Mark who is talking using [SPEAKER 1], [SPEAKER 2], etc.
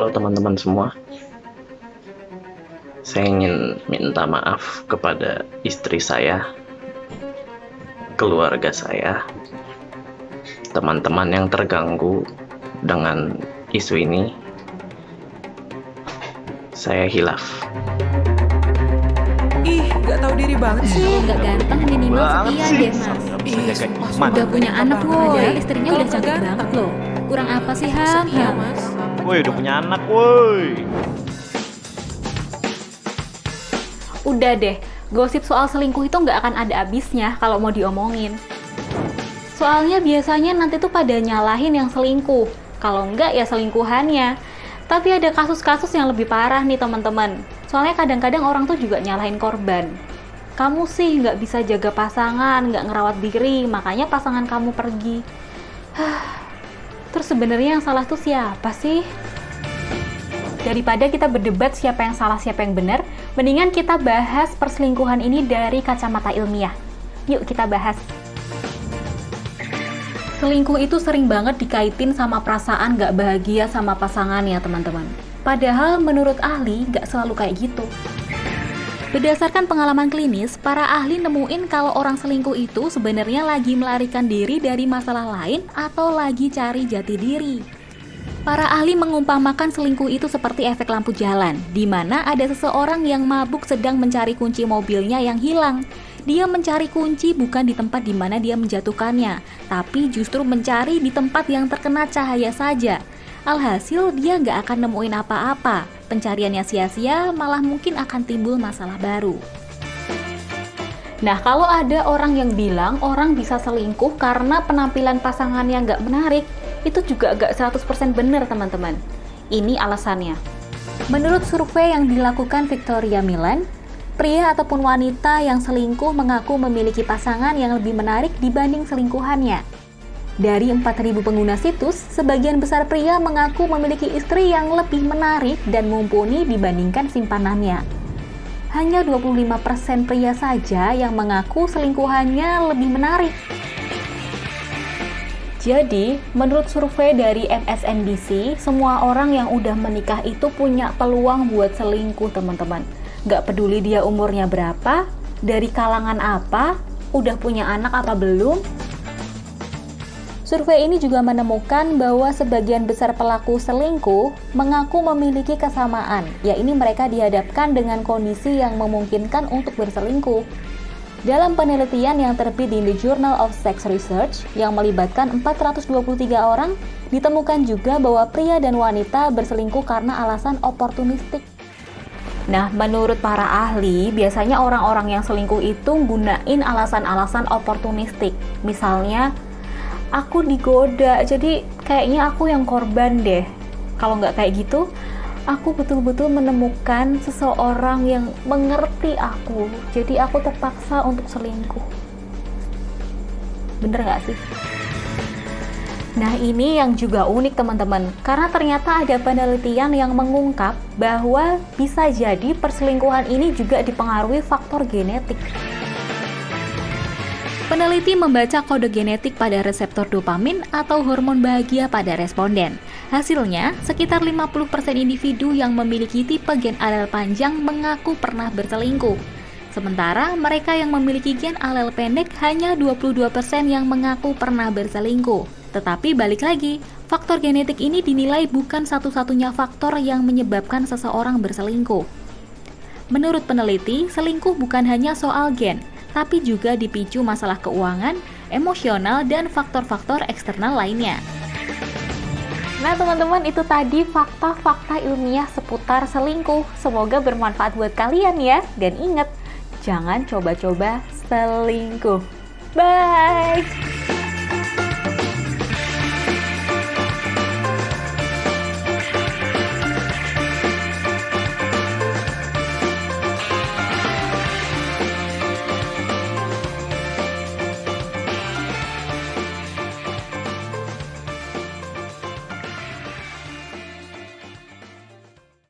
[SPEAKER 1] Halo teman-teman semua, saya ingin minta maaf kepada istri saya, keluarga saya, teman-teman yang terganggu dengan isu ini. Saya hilaf.
[SPEAKER 2] Ih, gak tahu diri banget sih.
[SPEAKER 3] Kalau nggak ganteng minimal sekian deh mas.
[SPEAKER 2] Ih,
[SPEAKER 4] jaga
[SPEAKER 2] sumpah,
[SPEAKER 4] iman.
[SPEAKER 3] Udah punya anak
[SPEAKER 2] banget.
[SPEAKER 3] padahal istrinya
[SPEAKER 2] Kalau
[SPEAKER 3] udah cantik
[SPEAKER 2] nggak
[SPEAKER 3] banget loh. Kurang apa sih Ham?
[SPEAKER 2] Iya, Mas.
[SPEAKER 4] Woi, udah punya anak, woi.
[SPEAKER 3] Udah deh, gosip soal selingkuh itu nggak akan ada habisnya kalau mau diomongin. Soalnya biasanya nanti tuh pada nyalahin yang selingkuh. Kalau nggak ya selingkuhannya. Tapi ada kasus-kasus yang lebih parah nih teman-teman. Soalnya kadang-kadang orang tuh juga nyalahin korban. Kamu sih nggak bisa jaga pasangan, nggak ngerawat diri, makanya pasangan kamu pergi. Terus sebenarnya yang salah tuh siapa sih? Daripada kita berdebat siapa yang salah, siapa yang benar, mendingan kita bahas perselingkuhan ini dari kacamata ilmiah. Yuk kita bahas. Selingkuh itu sering banget dikaitin sama perasaan gak bahagia sama pasangannya, teman-teman. Padahal menurut ahli gak selalu kayak gitu. Berdasarkan pengalaman klinis, para ahli nemuin kalau orang selingkuh itu sebenarnya lagi melarikan diri dari masalah lain atau lagi cari jati diri. Para ahli mengumpamakan selingkuh itu seperti efek lampu jalan, di mana ada seseorang yang mabuk sedang mencari kunci mobilnya yang hilang. Dia mencari kunci bukan di tempat di mana dia menjatuhkannya, tapi justru mencari di tempat yang terkena cahaya saja. Alhasil dia nggak akan nemuin apa-apa, pencariannya sia-sia, malah mungkin akan timbul masalah baru. Nah, kalau ada orang yang bilang orang bisa selingkuh karena penampilan pasangannya nggak menarik, itu juga nggak 100% benar, teman-teman. Ini alasannya. Menurut survei yang dilakukan Victoria Milan, pria ataupun wanita yang selingkuh mengaku memiliki pasangan yang lebih menarik dibanding selingkuhannya. Dari 4.000 pengguna situs, sebagian besar pria mengaku memiliki istri yang lebih menarik dan mumpuni dibandingkan simpanannya. Hanya 25% pria saja yang mengaku selingkuhannya lebih menarik. Jadi, menurut survei dari MSNBC, semua orang yang udah menikah itu punya peluang buat selingkuh, teman-teman. Gak peduli dia umurnya berapa, dari kalangan apa, udah punya anak apa belum. Survei ini juga menemukan bahwa sebagian besar pelaku selingkuh mengaku memiliki kesamaan, yaitu mereka dihadapkan dengan kondisi yang memungkinkan untuk berselingkuh. Dalam penelitian yang terbit di The Journal of Sex Research yang melibatkan 423 orang, ditemukan juga bahwa pria dan wanita berselingkuh karena alasan oportunistik. Nah, menurut para ahli, biasanya orang-orang yang selingkuh itu gunain alasan-alasan oportunistik. Misalnya, aku digoda, jadi kayaknya aku yang korban deh. Kalau nggak kayak gitu, aku betul-betul menemukan seseorang yang mengerti aku, jadi aku terpaksa untuk selingkuh. Bener nggak sih? Nah, ini yang juga unik teman-teman, karena ternyata ada penelitian yang mengungkap bahwa bisa jadi perselingkuhan ini juga dipengaruhi faktor genetik. Peneliti membaca kode genetik pada reseptor dopamin atau hormon bahagia pada responden. Hasilnya, sekitar 50% individu yang memiliki tipe gen alel panjang mengaku pernah berselingkuh. Sementara mereka yang memiliki gen alel pendek hanya 22% yang mengaku pernah berselingkuh. Tetapi balik lagi, faktor genetik ini dinilai bukan satu-satunya faktor yang menyebabkan seseorang berselingkuh. Menurut peneliti, selingkuh bukan hanya soal gen, tapi juga dipicu masalah keuangan, emosional, dan faktor-faktor eksternal lainnya. Nah teman-teman, itu tadi fakta-fakta ilmiah seputar selingkuh. Semoga bermanfaat buat kalian ya. Dan ingat, jangan coba-coba selingkuh. Bye!